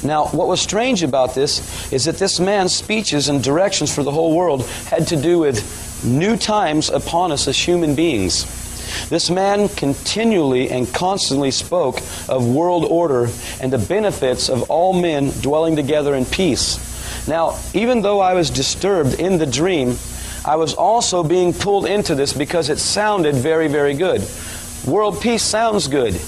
Now, what was strange about this is that this man's speeches and directions for the whole world had to do with new times upon us as human beings. This man continually and constantly spoke of world order and the benefits of all men dwelling together in peace. Now, even though I was disturbed in the dream, I was also being pulled into this because it sounded very, very good. World peace sounds good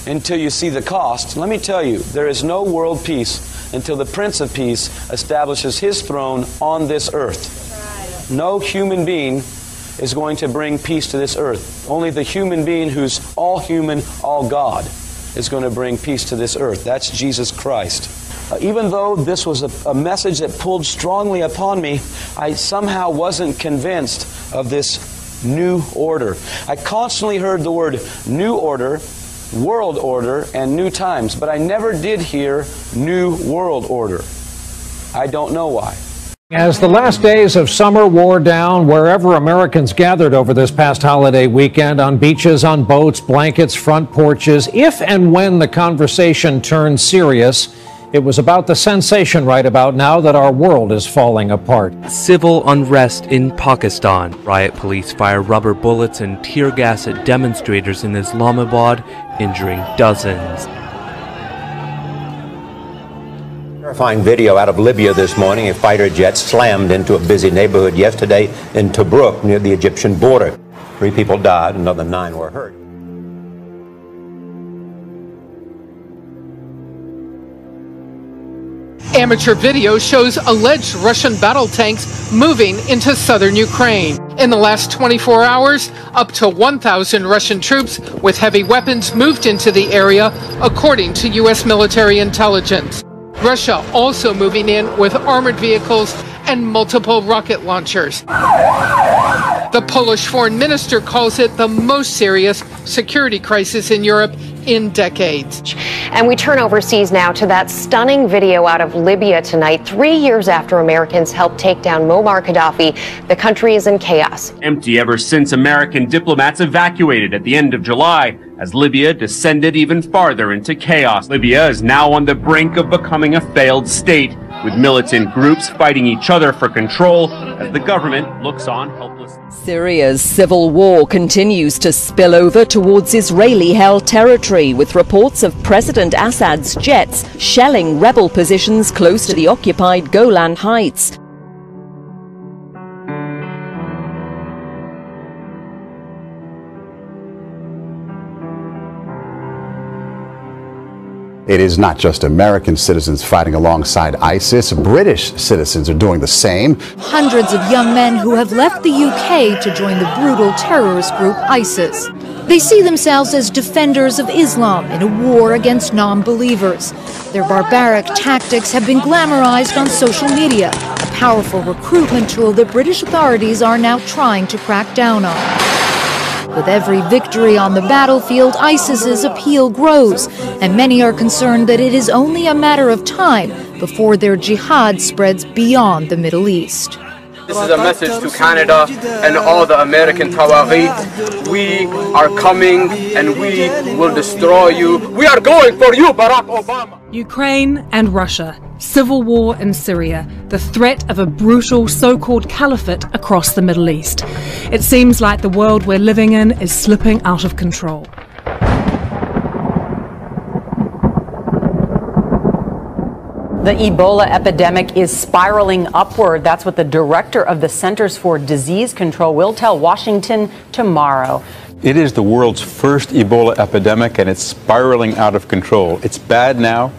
until you see the cost. Let me tell you, there is no world peace until the Prince of Peace establishes His throne on this earth. No human being is going to bring peace to this earth. Only the human being who's all human, all God, is going to bring peace to this earth. That's Jesus Christ. Even though this was a message that pulled strongly upon me, I somehow wasn't convinced of this new order. I constantly heard the word new order, world order, and new times, but I never did hear new world order. I don't know why. As the last days of summer wore down, wherever Americans gathered over this past holiday weekend, on beaches, on boats, blankets, front porches, if and when the conversation turned serious, it was about the sensation right about now that our world is falling apart. Civil unrest in Pakistan. Riot police fire rubber bullets and tear gas at demonstrators in Islamabad, injuring dozens. Terrifying video out of Libya this morning. A fighter jet slammed into a busy neighborhood yesterday in Tobruk near the Egyptian border. 3 people died, another 9 were hurt. Amateur video shows alleged Russian battle tanks moving into southern Ukraine. In the last 24 hours, up to 1,000 Russian troops with heavy weapons moved into the area, according to U.S. military intelligence. Russia also moving in with armored vehicles and multiple rocket launchers. The Polish foreign minister calls it the most serious security crisis in Europe in decades. And we turn overseas now to that stunning video out of Libya tonight. 3 years after Americans helped take down Muammar Gaddafi, the country is in chaos. Empty ever since American diplomats evacuated at the end of July, as Libya descended even farther into chaos. Libya is now on the brink of becoming a failed state, with militant groups fighting each other for control as the government looks on helplessly. Syria's civil war continues to spill over towards Israeli-held territory, with reports of President Assad's jets shelling rebel positions close to the occupied Golan Heights. It is not just American citizens fighting alongside ISIS. British citizens are doing the same. Hundreds of young men who have left the UK to join the brutal terrorist group ISIS. They see themselves as defenders of Islam in a war against non-believers. Their barbaric tactics have been glamorized on social media, a powerful recruitment tool that British authorities are now trying to crack down on. With every victory on the battlefield, ISIS's appeal grows, and many are concerned that it is only a matter of time before their jihad spreads beyond the Middle East. This is a message to Canada and all the American Tawaghi. We are coming and we will destroy you. We are going for you, Barack Obama. Ukraine and Russia, civil war in Syria, the threat of a brutal so-called caliphate across the Middle East. It seems like the world we're living in is slipping out of control. The Ebola epidemic is spiraling upward. That's what the director of the Centers for Disease Control will tell Washington tomorrow. It is the world's first Ebola epidemic, and it's spiraling out of control. It's bad now.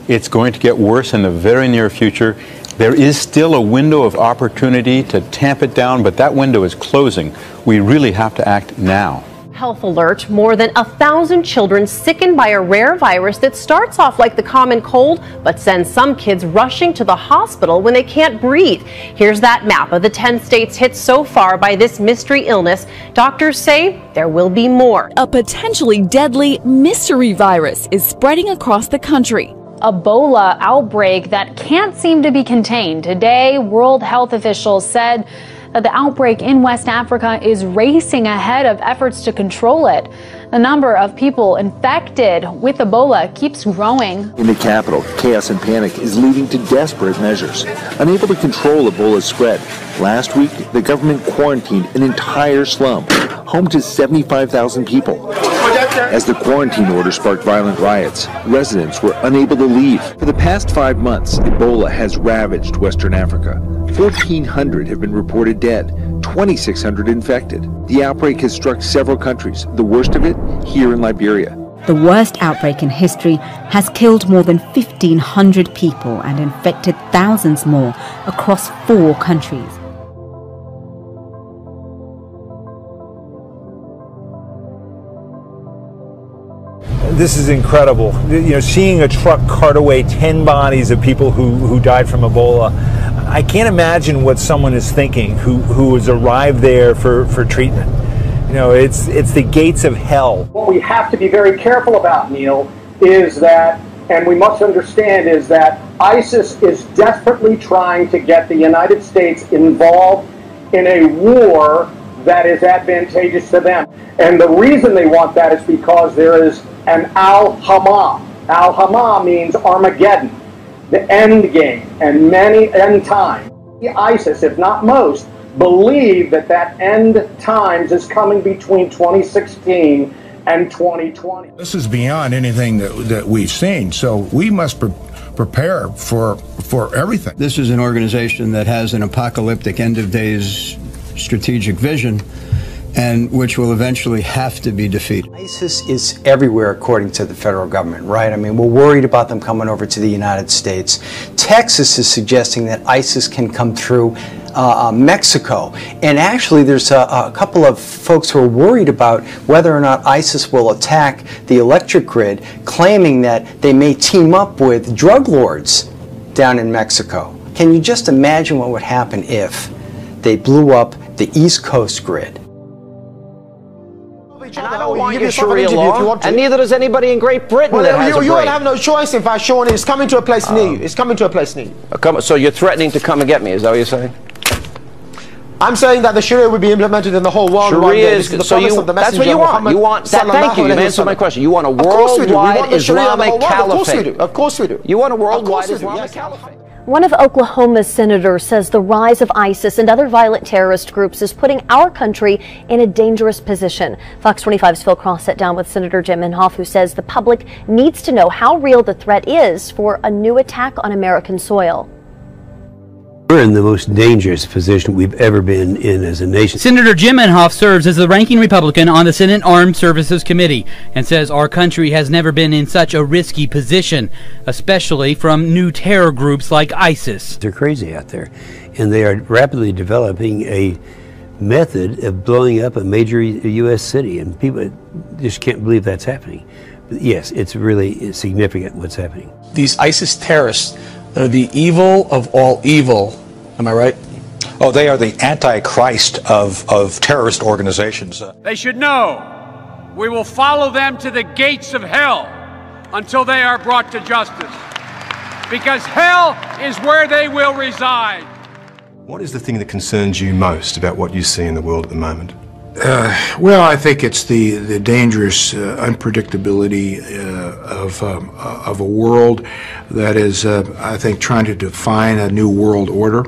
It's going to get worse in the very near future. There is still a window of opportunity to tamp it down, but that window is closing. We really have to act now. Health alert, more than 1,000 children sickened by a rare virus that starts off like the common cold, but sends some kids rushing to the hospital when they can't breathe. Here's that map of the 10 states hit so far by this mystery illness. Doctors say there will be more. A potentially deadly mystery virus is spreading across the country. Ebola outbreak that can't seem to be contained. Today, World Health officials said that the outbreak in West Africa is racing ahead of efforts to control it. The number of people infected with Ebola keeps growing. In the capital, chaos and panic is leading to desperate measures. Unable to control Ebola's spread, last week the government quarantined an entire slum, home to 75,000 people. As the quarantine order sparked violent riots, residents were unable to leave. For the past 5 months, Ebola has ravaged Western Africa. 1,400 have been reported dead, 2,600 infected. The outbreak has struck several countries, the worst of it here in Liberia. The worst outbreak in history has killed more than 1,500 people and infected thousands more across 4 countries. This is incredible. You know, seeing a truck cart away 10 bodies of people who died from Ebola. I can't imagine what someone is thinking who has arrived there for treatment. You know, it's the gates of hell. What we have to be very careful about, Neil, is that, and we must understand, is that ISIS is desperately trying to get the United States involved in a war that is advantageous to them. And the reason they want that is because there is an al-Hama. Al-Hama means Armageddon, the end game, and many end time. ISIS, if not most, believe that end times is coming between 2016 and 2020. This is beyond anything that we've seen, so we must prepare for everything. This is an organization that has an apocalyptic end of days strategic vision, and which will eventually have to be defeated. ISIS is everywhere, according to the federal government, right? I mean, we're worried about them coming over to the United States. Texas is suggesting that ISIS can come through Mexico. And actually, there's a couple of folks who are worried about whether or not ISIS will attack the electric grid, claiming that they may team up with drug lords down in Mexico. Can you just imagine what would happen if they blew up the East Coast grid? And I don't want your Sharia law, and neither does anybody in Great Britain that has a brain. You won't have no choice in fact, Sean. It's coming to a place near you. It's coming to a place near you. So you're threatening to come and get me, is that what you're saying? I'm saying that the Sharia will be implemented in the whole world. Sharia is, so that's what you want. You want that, thank you, you answered my question. You want a worldwide Islamic caliphate. Of course we do. You want a worldwide Islamic caliphate. One of Oklahoma's senators says the rise of ISIS and other violent terrorist groups is putting our country in a dangerous position. Fox 25's Phil Cross sat down with Senator Jim Inhofe, who says the public needs to know how real the threat is for a new attack on American soil. We're in the most dangerous position we've ever been in as a nation. Senator Jim Inhofe serves as the ranking Republican on the Senate Armed Services Committee and says our country has never been in such a risky position, especially from new terror groups like ISIS. They're crazy out there, and they are rapidly developing a method of blowing up a major U.S. city, and people just can't believe that's happening. But yes, it's really significant what's happening. These ISIS terrorists, they're the evil of all evil. Am I right? Oh, they are the antichrist of terrorist organizations. They should know we will follow them to the gates of hell until they are brought to justice. Because hell is where they will reside. What is the thing that concerns you most about what you see in the world at the moment? Well, I think it's the dangerous unpredictability of a world that is, I think, trying to define a new world order.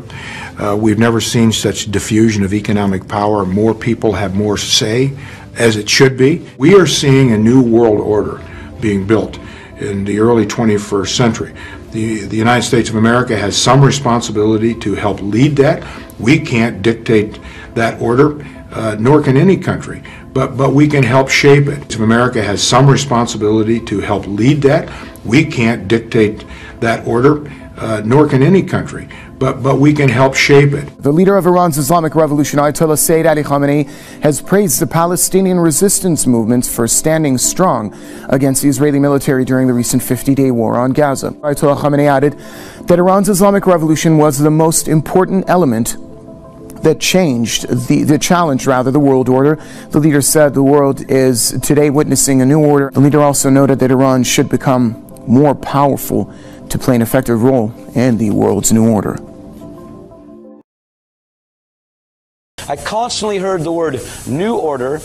We've never seen such diffusion of economic power. More people have more say, as it should be. We are seeing a new world order being built in the early 21st century. The United States of America has some responsibility to help lead that. We can't dictate that order. Nor can any country, but we can help shape it. America has some responsibility to help lead that. We can't dictate that order, nor can any country, but we can help shape it. The leader of Iran's Islamic Revolution, Ayatollah Sayyid Ali Khamenei, has praised the Palestinian resistance movements for standing strong against the Israeli military during the recent 50-day war on Gaza. Ayatollah Khamenei added that Iran's Islamic Revolution was the most important element that changed the world order. The leader said the world is today witnessing a new order. The leader also noted that Iran should become more powerful to play an effective role in the world's new order. I constantly heard the word New Order,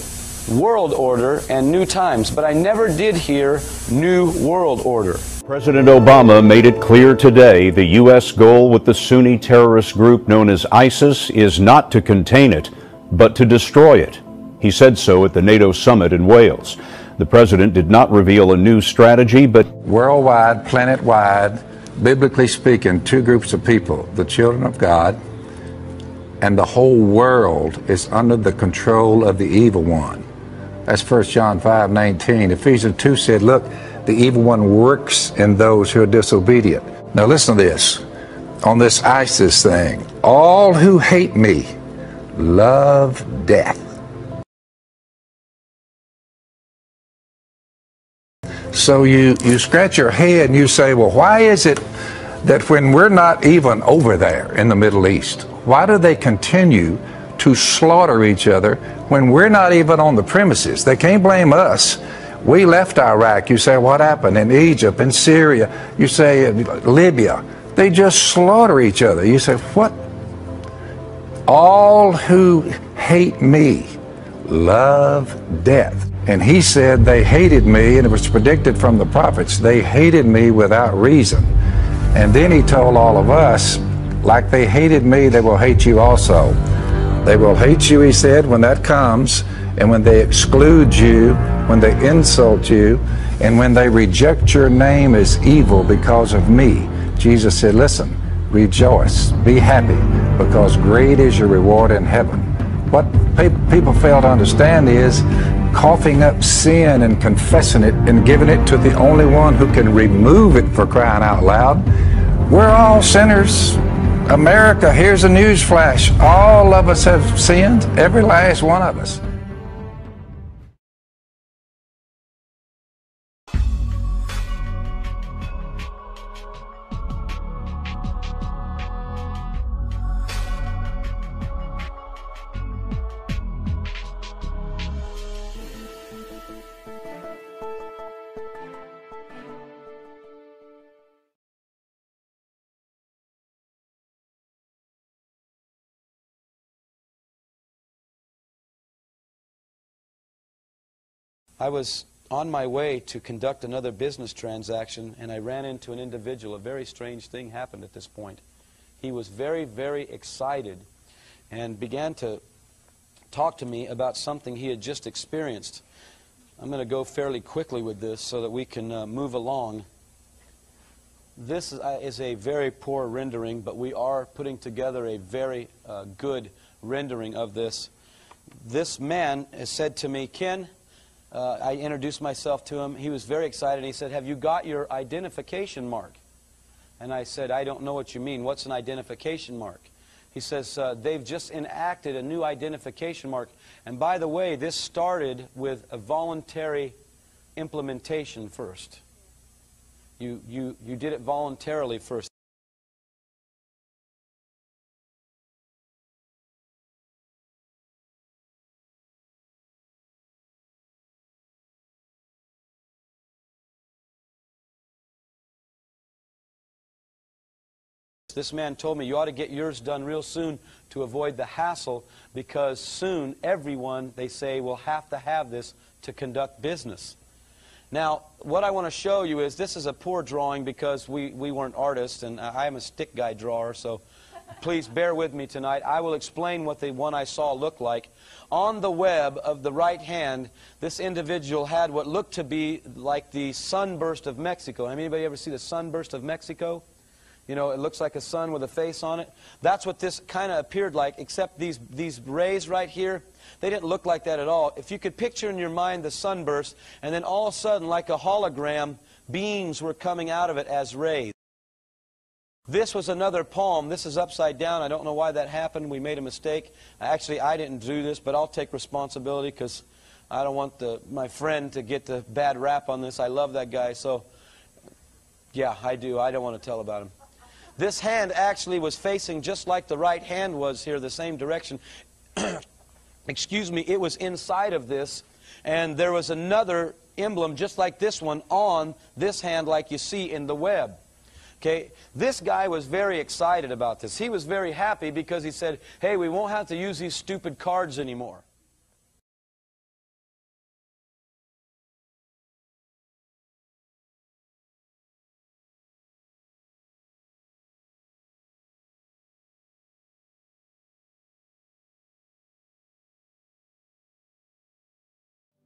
World Order, and New Times, but I never did hear New World Order. President Obama made it clear today the U.S. goal with the Sunni terrorist group known as ISIS is not to contain it, but to destroy it. He said so at the NATO summit in Wales. The president did not reveal a new strategy, but worldwide, planet-wide, biblically speaking, two groups of people, the children of God, and the whole world is under the control of the evil one. That's 1 John 5:19. Ephesians 2 said, look, the evil one works in those who are disobedient. Now listen to this. On this ISIS thing, all who hate me love death. So you scratch your head and you say, well, why is it that when we're not even over there in the Middle East, why do they continue to slaughter each other when we're not even on the premises? They can't blame us. We left Iraq. You say, what happened? In Egypt, in Syria, you say Libya. They just slaughter each other. You say, what? All who hate me love death. And he said they hated me, and it was predicted from the prophets, they hated me without reason. And then he told all of us, like they hated me, they will hate you also. They will hate you, he said, when that comes, and when they exclude you, when they insult you, and when they reject your name as evil because of me. Jesus said, listen, rejoice, be happy, because great is your reward in heaven. What people fail to understand is coughing up sin and confessing it and giving it to the only one who can remove it, for crying out loud. We're all sinners. America, here's a news flash. All of us have sinned, every last one of us. I was on my way to conduct another business transaction, and I ran into an individual. A very strange thing happened at this point. He was very, very excited and began to talk to me about something he had just experienced. I'm going to go fairly quickly with this so that we can move along. This is a very poor rendering, but we are putting together a very good rendering of this. This man has said to me, Ken, I introduced myself to him. He was very excited. He said, have you got your identification mark? And I said, I don't know what you mean. What's an identification mark? He says, they've just enacted a new identification mark. And by the way, this started with a voluntary implementation first. You did it voluntarily first. This man told me you ought to get yours done real soon to avoid the hassle, because soon everyone, they say, will have to have this to conduct business. Now, what I want to show you is, this is a poor drawing because we weren't artists, and I am a stick guy drawer, so please bear with me tonight. I will explain what the one I saw looked like. On the web of the right hand, this individual had what looked to be like the sunburst of Mexico. Anybody ever see the sunburst of Mexico? You know, it looks like a sun with a face on it. That's what this kind of appeared like, except these rays right here, they didn't look like that at all. If you could picture in your mind the sunburst, and then all of a sudden, like a hologram, beams were coming out of it as rays. This was another palm. This is upside down. I don't know why that happened. We made a mistake. Actually, I didn't do this, but I'll take responsibility because I don't want my friend to get the bad rap on this. I love that guy, so yeah, I do. I don't want to tell about him. This hand actually was facing just like the right hand was here, the same direction. Excuse me, it was inside of this, and there was another emblem just like this one on this hand like you see in the web. Okay, this guy was very excited about this. He was very happy because he said, hey, we won't have to use these stupid cards anymore.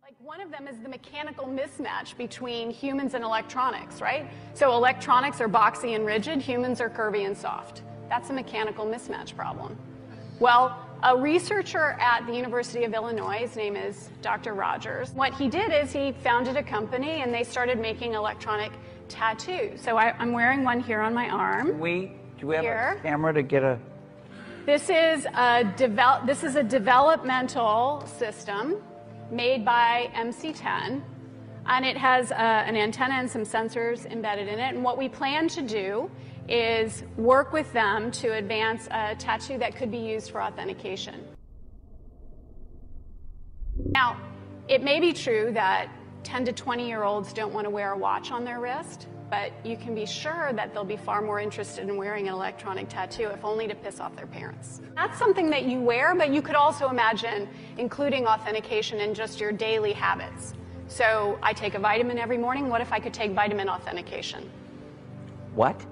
Like one of them is the mechanical mismatch between humans and electronics, right? So electronics are boxy and rigid, humans are curvy and soft. That's a mechanical mismatch problem. Well, a researcher at the University of Illinois, his name is Dr. Rogers, what he did is he founded a company and they started making electronic tattoos. So I'm wearing one here on my arm. Do we have a camera to get a... This is a developmental system made by MC10, and it has an antenna and some sensors embedded in it. And what we plan to do is work with them to advance a tattoo that could be used for authentication. Now, it may be true that 10 to 20-year-olds don't want to wear a watch on their wrist, but you can be sure that they'll be far more interested in wearing an electronic tattoo, if only to piss off their parents. That's something that you wear, but you could also imagine including authentication in just your daily habits. So I take a vitamin every morning. What if I could take vitamin authentication? What?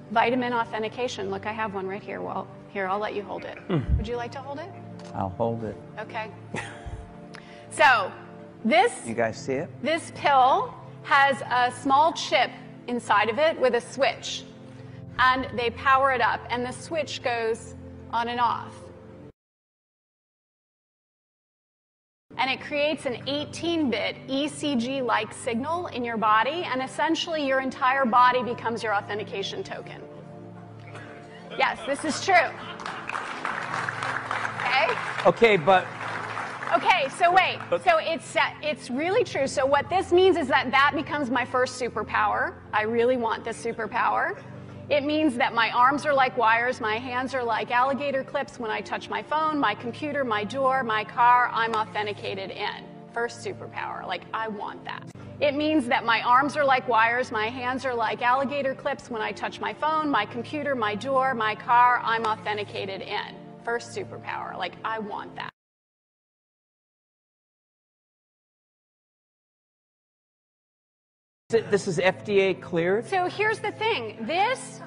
Vitamin authentication. Look, I have one right here. Well, here, I'll let you hold it. Would you like to hold it? I'll hold it. Okay. So this... You guys see it? This pill has a small chip inside of it with a switch, and they power it up, and the switch goes on and off. And it creates an 18-bit ECG-like signal in your body, and essentially your entire body becomes your authentication token. Yes, this is true. Okay? Okay, but... Okay, so wait. So it's really true. So what this means is that becomes my first superpower. I really want this superpower. It means that my arms are like wires, my hands are like alligator clips. When I touch my phone, my computer, my door, my car, I'm authenticated in. First superpower. Like, I want that. It means that my arms are like wires, my hands are like alligator clips. When I touch my phone, my computer, my door, my car, I'm authenticated in. First superpower. Like, I want that. This is FDA cleared? So here's the thing. This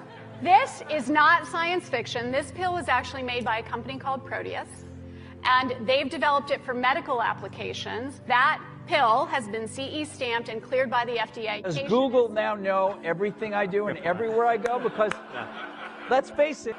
is not science fiction. This pill was actually made by a company called Proteus, and they've developed it for medical applications. That pill has been CE stamped and cleared by the FDA. Does Google now know everything I do and everywhere I go? Because let's face it.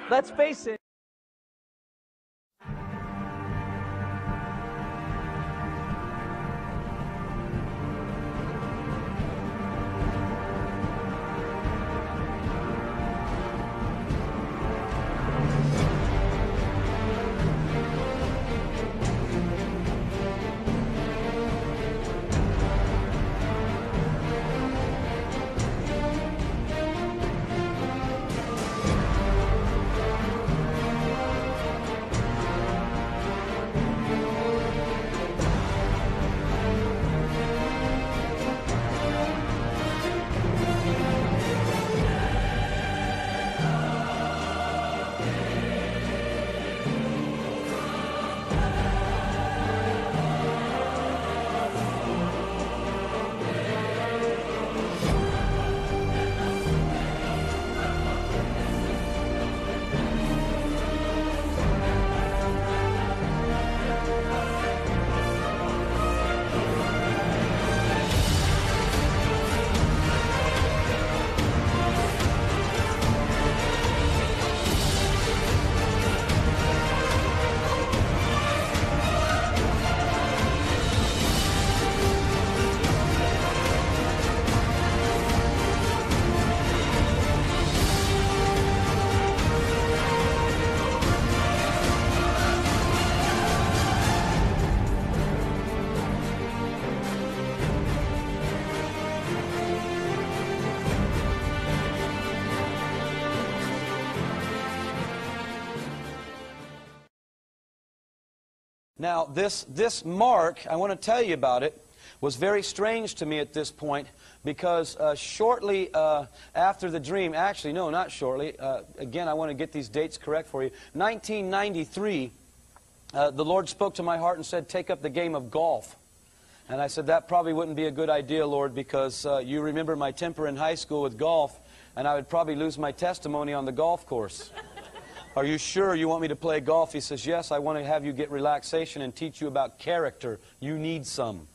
Now, this mark, I want to tell you about it. was very strange to me at this point, because shortly after the dream, actually, no, not shortly, again, I want to get these dates correct for you, 1993, the Lord spoke to my heart and said, take up the game of golf. And I said, that probably wouldn't be a good idea, Lord, because you remember my temper in high school with golf, and I would probably lose my testimony on the golf course. Are you sure you want me to play golf? He says, yes, I want to have you get relaxation and teach you about character. You need some.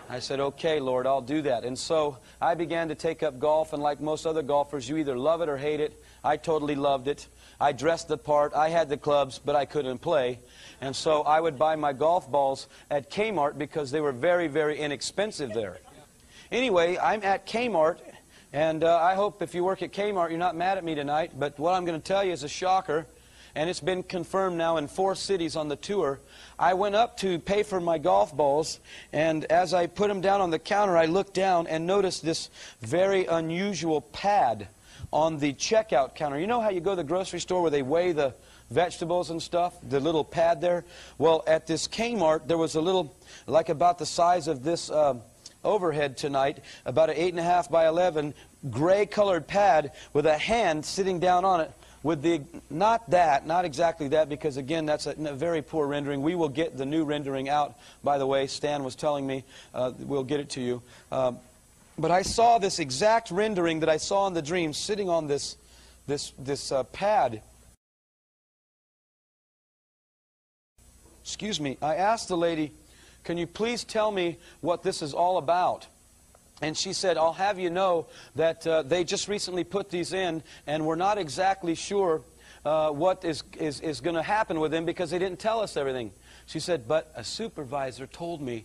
I said, okay, Lord, I'll do that. And so I began to take up golf, and like most other golfers, you either love it or hate it. I totally loved it. I dressed the part. I had the clubs, but I couldn't play. And so I would buy my golf balls at Kmart because they were very, very inexpensive there. Anyway, I'm at Kmart, and I hope if you work at Kmart, you're not mad at me tonight, but what I'm going to tell you is a shocker, and it's been confirmed now in 4 cities on the tour. I went up to pay for my golf balls, and as I put them down on the counter, I looked down and noticed this very unusual pad on the checkout counter. You know how you go to the grocery store where they weigh the vegetables and stuff, the little pad there? Well, at this Kmart, there was a little, like about the size of this overhead tonight, about an 8.5 by 11 gray-colored pad with a hand sitting down on it with the, not exactly that, because again, that's a very poor rendering. We will get the new rendering out, by the way. Stan was telling me we'll get it to you. But I saw this exact rendering that I saw in the dream sitting on this pad. Excuse me. I asked the lady, can you please tell me what this is all about? And she said, I'll have you know that they just recently put these in, and we're not exactly sure what is going to happen with them because they didn't tell us everything. She said, but a supervisor told me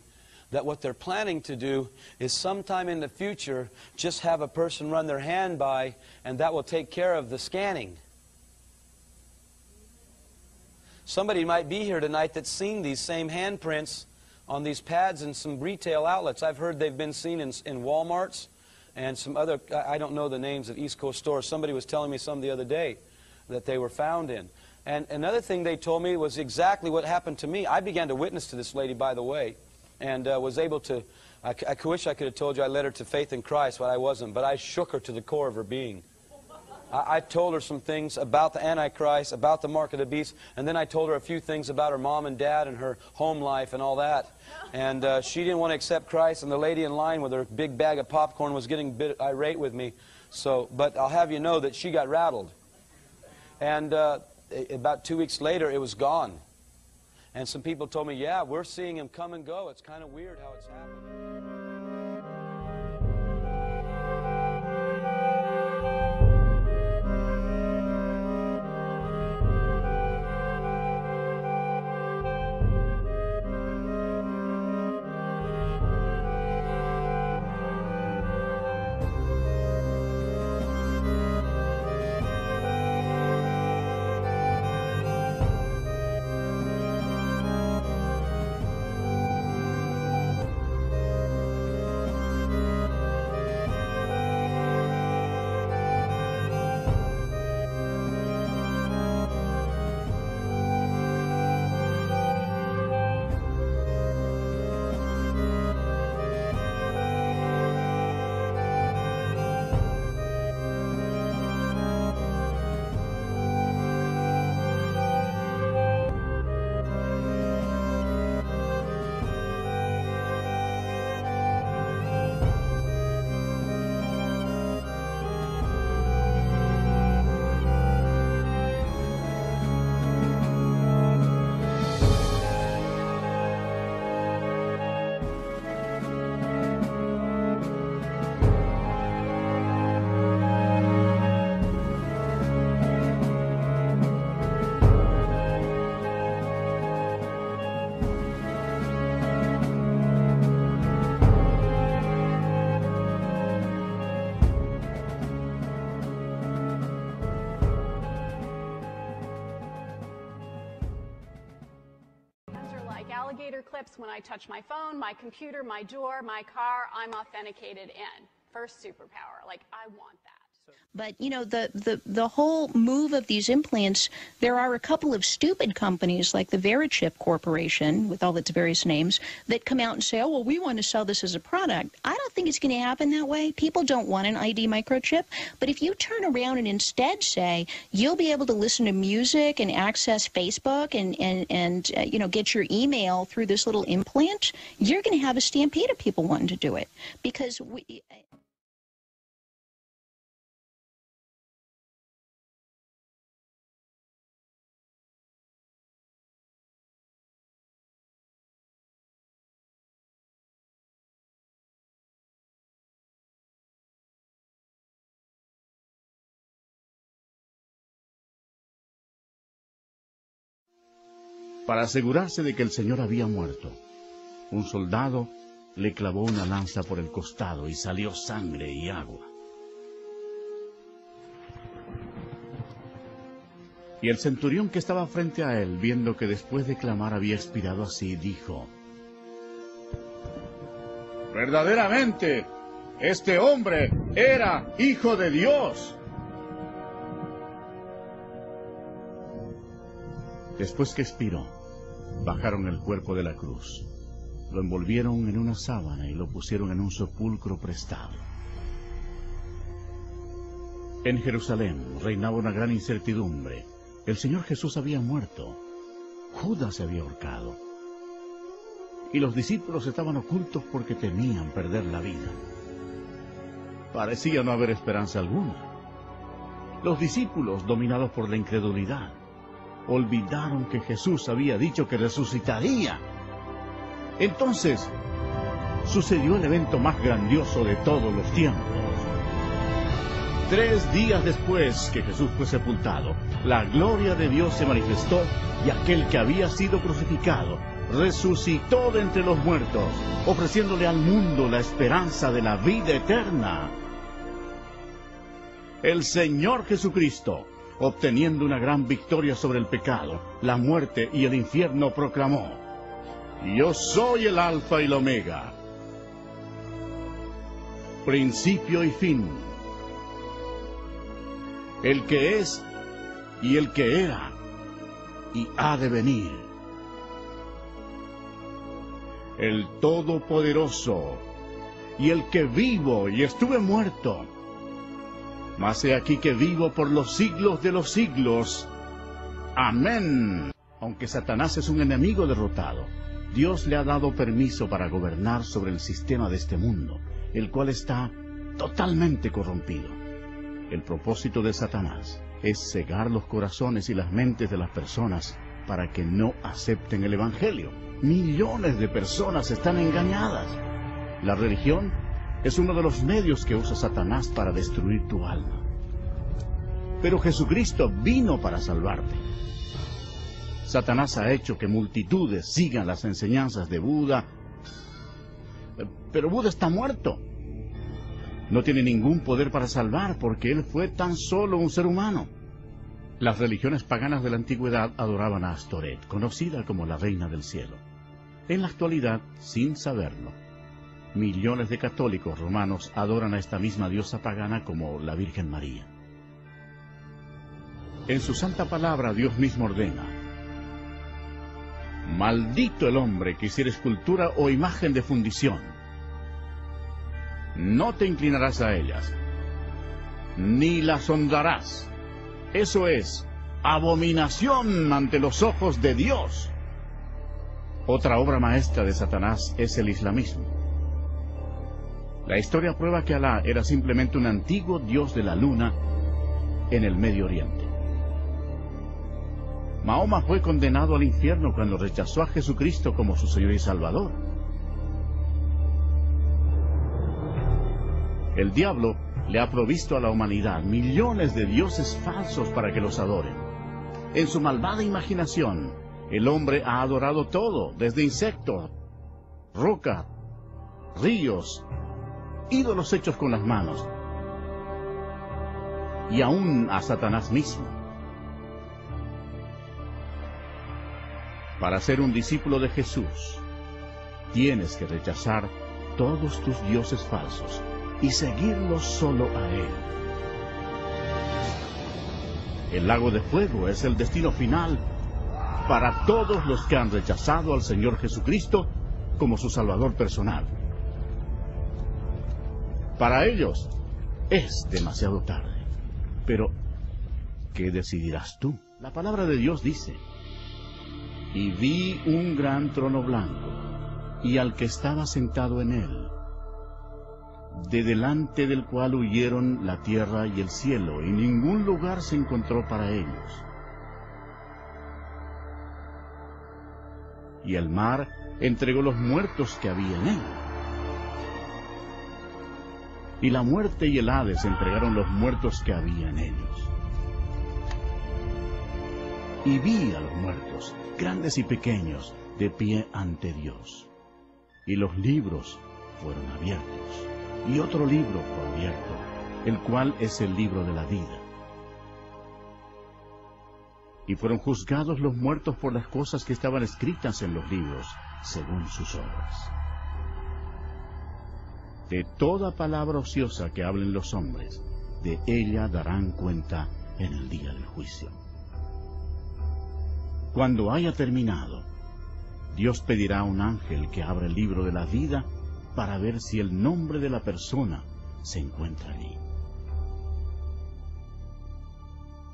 that what they're planning to do is sometime in the future just have a person run their hand by, and that will take care of the scanning. Somebody might be here tonight that's seen these same handprints on these pads in some retail outlets. I've heard they've been seen in Walmarts and some other, I don't know the names of East Coast stores. Somebody was telling me some the other day that they were found in. And another thing they told me was exactly what happened to me. I began to witness to this lady, by the way, and was able to, I wish I could have told you I led her to faith in Christ, but I wasn't. But I shook her to the core of her being. I told her some things about the Antichrist, about the mark of the beast, and then I told her a few things about her mom and dad and her home life and all that. And she didn't want to accept Christ, and the lady in line with her big bag of popcorn was getting a bit irate with me. So, but I'll have you know that she got rattled. And about 2 weeks later, it was gone. And some people told me, yeah, we're seeing him come and go. It's kind of weird how it's happening. Alligator clips when I touch my phone, my computer, my door, my car, I'm authenticated in. First superpower. Like, I want that. But, you know, the whole move of these implants, there are a couple of stupid companies like the Verichip Corporation, with all its various names, that come out and say, oh, well, we want to sell this as a product. I don't think it's going to happen that way. People don't want an ID microchip. But if you turn around and instead say, you'll be able to listen to music and access Facebook and you know, get your email through this little implant, you're going to have a stampede of people wanting to do it. Because Para asegurarse de que el Señor había muerto, un soldado le clavó una lanza por el costado y salió sangre y agua. Y el centurión que estaba frente a él, viendo que después de clamar había expirado así, dijo: verdaderamente, este hombre era Hijo de Dios. Después que expiró, bajaron el cuerpo de la cruz, lo envolvieron en una sábana y lo pusieron en un sepulcro prestado. En Jerusalén reinaba una gran incertidumbre. El Señor Jesús había muerto, Judas se había ahorcado, y los discípulos estaban ocultos porque temían perder la vida. Parecía no haber esperanza alguna. Los discípulos, dominados por la incredulidad, olvidaron que Jesús había dicho que resucitaría. Entonces, sucedió el evento más grandioso de todos los tiempos. 3 días después que Jesús fue sepultado, la gloria de Dios se manifestó y aquel que había sido crucificado resucitó de entre los muertos, ofreciéndole al mundo la esperanza de la vida eterna. El Señor Jesucristo, obteniendo una gran victoria sobre el pecado, la muerte y el infierno, proclamó: yo soy el Alfa y el Omega, principio y fin, el que es y el que era y ha de venir, el Todopoderoso y el que vivo y estuve muerto, mas he aquí que vivo por los siglos de los siglos. Amén. Aunque Satanás es un enemigo derrotado, Dios le ha dado permiso para gobernar sobre el sistema de este mundo, el cual está totalmente corrompido. El propósito de Satanás es cegar los corazones y las mentes de las personas para que no acepten el Evangelio. Millones de personas están engañadas. La religión es uno de los medios que usa Satanás para destruir tu alma. Pero Jesucristo vino para salvarte. Satanás ha hecho que multitudes sigan las enseñanzas de Buda, pero Buda está muerto. No tiene ningún poder para salvar porque él fue tan solo un ser humano. Las religiones paganas de la antigüedad adoraban a Astoret, conocida como la Reina del Cielo. En la actualidad, sin saberlo, millones de católicos romanos adoran a esta misma diosa pagana como la Virgen María. En su santa palabra Dios mismo ordena: maldito el hombre que hiciere escultura o imagen de fundición. No te inclinarás a ellas, ni las honrarás. Eso es abominación ante los ojos de Dios. Otra obra maestra de Satanás es el islamismo. La historia prueba que Alá era simplemente un antiguo dios de la luna en el Medio Oriente. Mahoma fue condenado al infierno cuando rechazó a Jesucristo como su Señor y Salvador. El diablo le ha provisto a la humanidad millones de dioses falsos para que los adoren. En su malvada imaginación, el hombre ha adorado todo, desde insectos, roca, ríos, ídolos hechos con las manos, y aún a Satanás mismo. Para ser un discípulo de Jesús, tienes que rechazar todos tus dioses falsos y seguirlos solo a Él. El lago de fuego es el destino final para todos los que han rechazado al Señor Jesucristo como su Salvador personal. Para ellos es demasiado tarde. Pero, ¿qué decidirás tú? La palabra de Dios dice: y vi un gran trono blanco, y al que estaba sentado en él, de delante del cual huyeron la tierra y el cielo, y ningún lugar se encontró para ellos. Y el mar entregó los muertos que había en él. Y la muerte y el Hades entregaron los muertos que había en ellos. Y vi a los muertos, grandes y pequeños, de pie ante Dios. Y los libros fueron abiertos. Y otro libro fue abierto, el cual es el libro de la vida. Y fueron juzgados los muertos por las cosas que estaban escritas en los libros, según sus obras. De toda palabra ociosa que hablen los hombres, de ella darán cuenta en el día del juicio. Cuando haya terminado, Dios pedirá a un ángel que abra el libro de la vida para ver si el nombre de la persona se encuentra allí.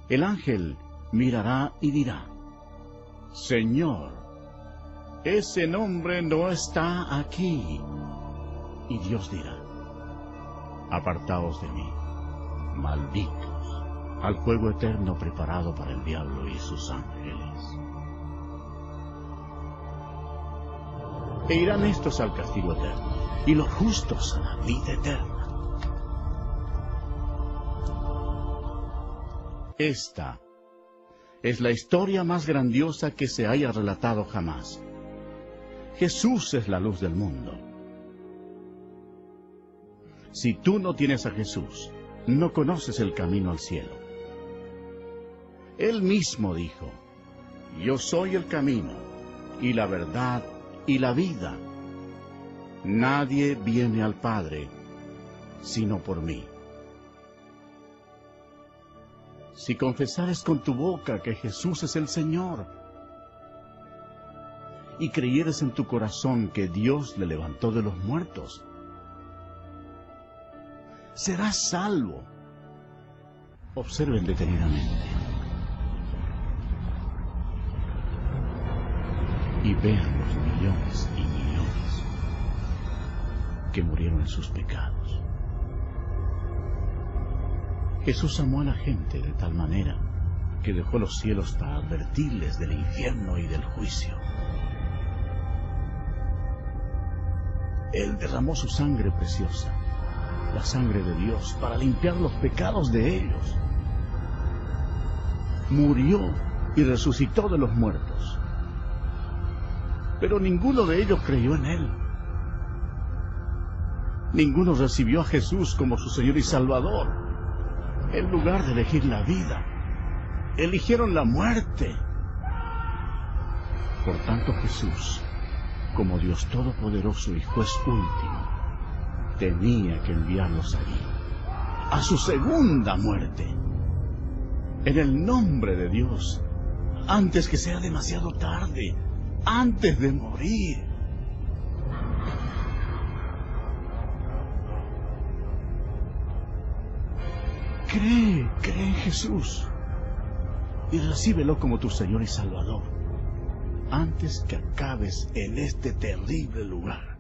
El ángel mirará y dirá: Señor, ese nombre no está aquí. Y Dios dirá: apartaos de mí, malditos, al fuego eterno preparado para el diablo y sus ángeles. E irán estos al castigo eterno, y los justos a la vida eterna. Esta es la historia más grandiosa que se haya relatado jamás. Jesús es la luz del mundo. Si tú no tienes a Jesús, no conoces el camino al cielo. Él mismo dijo: yo soy el camino, y la verdad, y la vida. Nadie viene al Padre, sino por mí. Si confesares con tu boca que Jesús es el Señor, y creyeres en tu corazón que Dios le levantó de los muertos, serás salvo. Observen detenidamente y vean los millones y millones que murieron en sus pecados. Jesús amó a la gente de tal manera que dejó los cielos para advertirles del infierno y del juicio. Él derramó su sangre preciosa, la sangre de Dios, para limpiar los pecados de ellos. Murió y resucitó de los muertos. Pero ninguno de ellos creyó en Él. Ninguno recibió a Jesús como su Señor y Salvador. En lugar de elegir la vida, eligieron la muerte. Por tanto, Jesús, como Dios Todopoderoso y Juez último, tenía que enviarlos allí, a su segunda muerte, en el nombre de Dios, antes que sea demasiado tarde, antes de morir. Cree en Jesús y recíbelo como tu Señor y Salvador, antes que acabes en este terrible lugar.